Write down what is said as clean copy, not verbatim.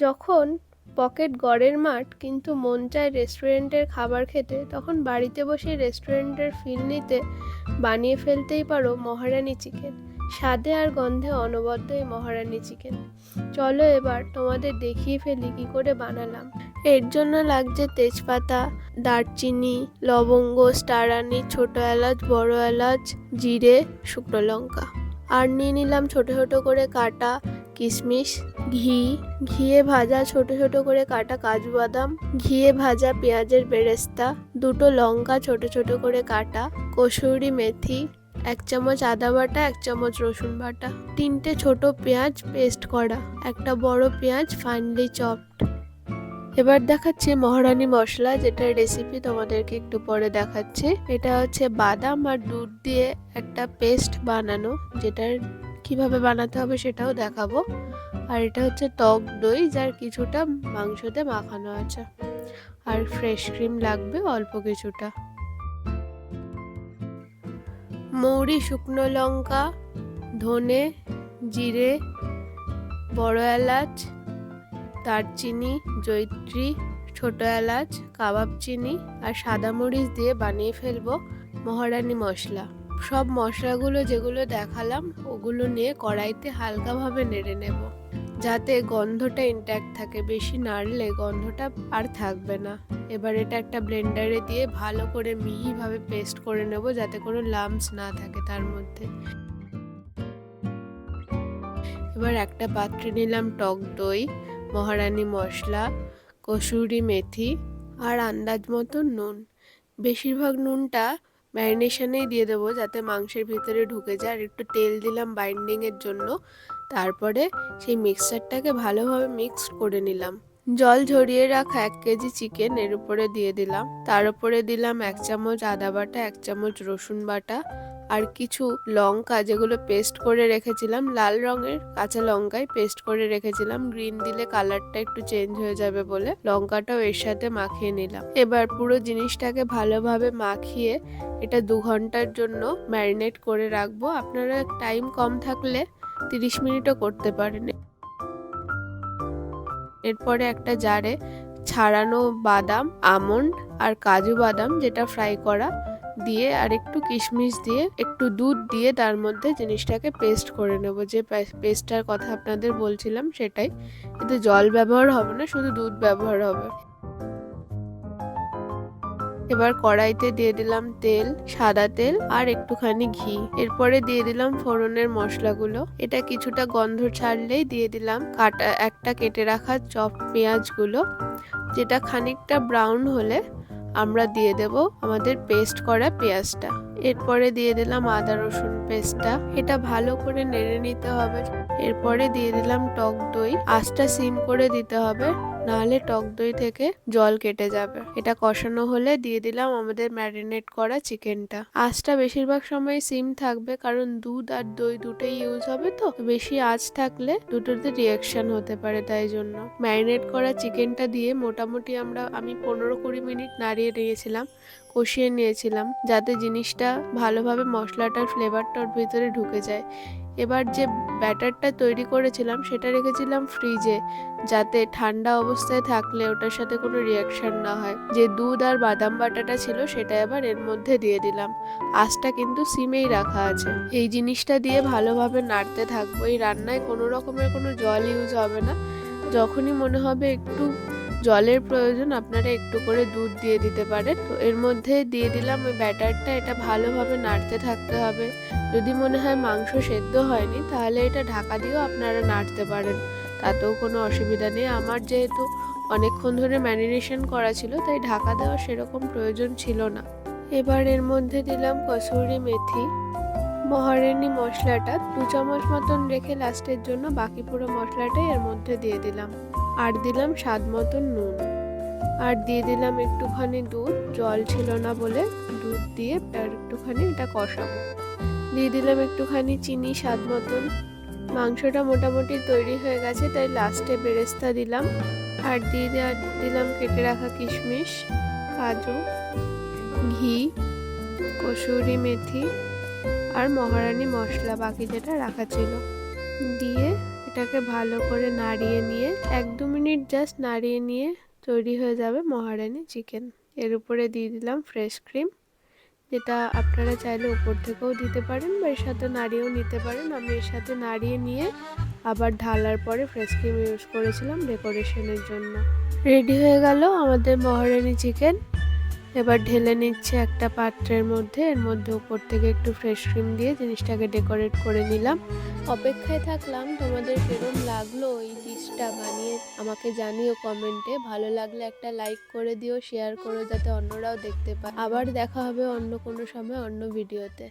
যখন পকেট গড়ের মাঠ কিন্তু মন চায় রেস্টুরেন্টের খাবার খেতে, তখন বাড়িতে বসে রেস্টুরেন্টের ফিল নিতে বানিয়ে ফেলতেই পারো মহারানি চিকেন। স্বাদে আর গন্ধে অনবদ্য এই মহারানি চিকেন। চলো এবার তোমাদের দেখিয়ে ফেলি কি করে বানালাম। এর জন্য লাগছে তেজপাতা, দারচিনি, লবঙ্গ, স্টার আনিস, ছোট এলাচ, বড় এলাচ, জিরে, শুকনো লঙ্কা। আর নিয়ে নিলাম ছোট ছোট করে কাটা কিশমিশ, ঘিয়ে ভাজা ছোট ছোট করে কাটা কাজু বাদাম, ঘিয়ে ভাজা পেঁয়াজের বেরেস্তা, দুটো লঙ্কা ছোট ছোট করে কাটা, কসুরি মেথি, 1 চামচ আদা বাটা, 1 চামচ রসুন বাটা, 3টে ছোট পেঁয়াজ পেস্ট করা, একটা বড় পেঁয়াজ ফাইনলি চপড। এবার দেখাচ্ছি মহারানি মশলা, যেটার রেসিপি তোমাদেরকে একটু পরে দেখাচ্ছি। এটা হচ্ছে বাদাম আর দুধ দিয়ে একটা পেস্ট বানানো, যেটার কিভাবে বানাতে হবে সেটাও দেখাবো। আর এটা হচ্ছে টক দই, যার কিছুটা মাংসতে মাখানো আছে। আর ফ্রেশ ক্রিম লাগবে অল্প কিছুটা। মৌরি, শুকনো লঙ্কা, ধনে, জিরে, বড় এলাচ, দারচিনি, জয়িত্রী, ছোট এলাচ, কাবাব চিনি আর সাদা মরিচ দিয়ে বানিয়ে ফেলবো মহারানি মশলা। সব মশলাগুলো যেগুলো দেখালাম ওগুলো নিয়ে কড়াইতে হালকাভাবে নেড়ে নেব, যাতে গন্ধটা ইনট্যাক্ট থাকে। বেশি নাড়লে গন্ধটা আর থাকবে না। এবার এটা একটা ব্লেন্ডারে দিয়ে ভালো করে মিহিভাবে পেস্ট করে নেব, যাতে কোনো লাম্পস না থাকে তার মধ্যে। এবার একটা পাত্রে নিলাম টক দই, মহারানি মশলা, কসুরি মেথি আর আন্দাজ মতো নুন। বেশিরভাগ নুনটা ম্যারিনেশনেই দিয়ে দেবো, যাতে মাংসের ভিতরে ঢুকে যায়। আর একটু তেল দিলাম বাইন্ডিংয়ের জন্য। তারপরে সেই মিক্সচারটাকে ভালোভাবে মিক্সড করে নিলাম। জল ঝরিয়ে রাখা 1 কেজি চিকেন এর উপরে দিয়ে দিলাম। তার উপরে দিলাম 1 চামচ আদা বাটা, 1 চামচ রসুন বাটা আর কিছু লঙ্কা, যেগুলো পেস্ট করে রেখেছিলাম। লাল রঙের কাঁচা লঙ্কায় পেস্ট করে রেখেছিলাম। গ্রিন দিলে কালারটা একটু চেঞ্জ হয়ে যাবে বলে লঙ্কাটাও এর সাথে মাখিয়ে নিলাম। এবার পুরো জিনিসটাকে ভালোভাবে মাখিয়ে এটা 2 ঘন্টার জন্য ম্যারিনেট করে রাখবো। আপনারা টাইম কম থাকলে 30 মিনিটও করতে পারেন। এরপরে একটা জারে ছাড়ানো বাদাম, আমন্ড আর কাজু বাদাম, যেটা ফ্রাই করা, দিয়ে আর একটু কিশমিশ দিয়ে একটু দুধ দিয়ে তার মধ্যে জিনিসটাকে পেস্ট করে নেব। যে পেস্টটার কথা আপনাদের বলছিলাম সেটাই। এতে জল ব্যবহার হবে না, শুধু দুধ ব্যবহার হবে। এবার কড়াইতে দিয়ে দিলাম তেল, সাদা তেল আর একটুখানি ঘি। এরপরে দিয়ে দিলাম ফোড়নের মশলাগুলো। এটা কিছুটা গন্ধ ছাড়লেই দিয়ে দিলাম একটা কেটে রাখা চপ পেঁয়াজগুলো, যেটা খানিকটা ব্রাউন হলে আমরা দিয়ে দেব আমাদের পেস্ট করা পেঁয়াজটা। এরপরে দিয়ে দিলাম আদা রসুন পেস্টটা। এটা ভালো করে নেড়ে নিতে হবে। এরপরে দিয়ে দিলাম টক দই। আঁচটা সিম করে দিতে হবে, নাহলে টক দই থেকে জল কেটে যাবে। এটা কষানো হলে দিয়ে দিলাম আমাদের ম্যারিনেট করা চিকেনটা। আঁচটা বেশিরভাগ সময় সিম থাকবে, কারণ দুধ আর দই দুটোই ইউজ হবে, তো বেশি আঁচ থাকলে দুটোতে রিয়াকশন হতে পারে। তাই জন্য ম্যারিনেট করা চিকেনটা দিয়ে মোটামুটি আমি 15-20 মিনিট নাড়িয়ে নিয়েছিলাম, কষিয়ে নিয়েছিলাম, যাতে জিনিসটা ভালোভাবে মশলাটার ফ্লেভারটা ওর ভিতরে ঢুকে যায়। এবার যে ব্যাটারটা তৈরি করেছিলাম সেটা রেখেছিলাম ফ্রিজে, যাতে ঠান্ডা অবস্থায় থাকলে ওটার সাথে কোনো রিয়াকশন না হয়। যে দুধ আর বাদাম বাটাটা ছিল সেটা এবার এর মধ্যে দিয়ে দিলাম। আঁচটা কিন্তু সিমেই রাখা আছে। এই জিনিসটা দিয়ে ভালোভাবে নাড়তে থাকবো। এই রান্নায় কোনো রকমের কোনো জল ইউজ হবে না। যখনই মনে হবে একটু জলের প্রয়োজন, আপনারা একটু করে দুধ দিয়ে দিতে পারেন। তো এর মধ্যে দিয়ে দিলাম ওই ব্যাটারটা। এটা ভালোভাবে নাড়তে থাকতে হবে। যদি মনে হয় মাংস সেদ্ধ হয়নি, তাহলে এটা ঢাকা দিয়েও আপনারা নাড়তে পারেন, তাতেও কোনো অসুবিধা নেই। আমার যেহেতু অনেকক্ষণ ধরে ম্যারিনেশন করা ছিল, তাই ঢাকা দেওয়ার সেরকম প্রয়োজন ছিল না। এবার এর মধ্যে দিলাম কসুরি মেথি। মহারানি মশলাটা 2 চামচ মতন রেখে লাস্টের জন্য বাকি পুরো মশলাটাই এর মধ্যে দিয়ে দিলাম। আর দিলাম স্বাদ মতন নুন। আর দিয়ে দিলাম একটুখানি দুধ, জল ছিল না বলে দুধ দিয়ে আর একটুখানি এটা কষাবো। দিয়ে দিলাম একটুখানি চিনি স্বাদ মতন। মাংসটা মোটামুটি তৈরি হয়ে গেছে, তাই লাস্টে বেরেস্তা দিলাম। আর দিয়ে দিলাম কেটে রাখা কিশমিশ, কাজু, ঘি, কসুরি মেথি আর মহারানি মশলা বাকি যেটা রাখা ছিল, দিয়ে এটাকে ভালো করে নাড়িয়ে নিয়ে 1-2 মিনিট জাস্ট নাড়িয়ে নিয়ে তৈরি হয়ে যাবে মহারানী চিকেন। এর উপরে দিয়ে দিলাম ফ্রেশ ক্রিম, যেটা আপনারা চাইলে উপর থেকেও দিতে পারেন বা এর সাথে নাড়িয়েও নিতে পারেন। আমি এর সাথে নাড়িয়ে নিয়ে আবার ঢালার পরে ফ্রেশ ক্রিম ইউজ করেছিলাম ডেকোরেশনের জন্য। রেডি হয়ে গেল আমাদের মহারানী চিকেন। এবার ঢেলে নিচ্ছে একটা পাত্রের মধ্যে, এর মধ্যে উপর থেকে একটু ফ্রেশ ক্রিম দিয়ে জিনিসটাকে ডেকোরেট করে নিলাম। অপেক্ষায় থাকলাম তোমাদের কেরম লাগলো এই ডিশটা বানিয়ে আমাকে জানিও কমেন্টে। ভালো লাগলে একটা লাইক করে দিও, শেয়ার করো যাতে অন্যরাও দেখতে পায়। আবার দেখা হবে অন্য কোনো সময় অন্য ভিডিওতে।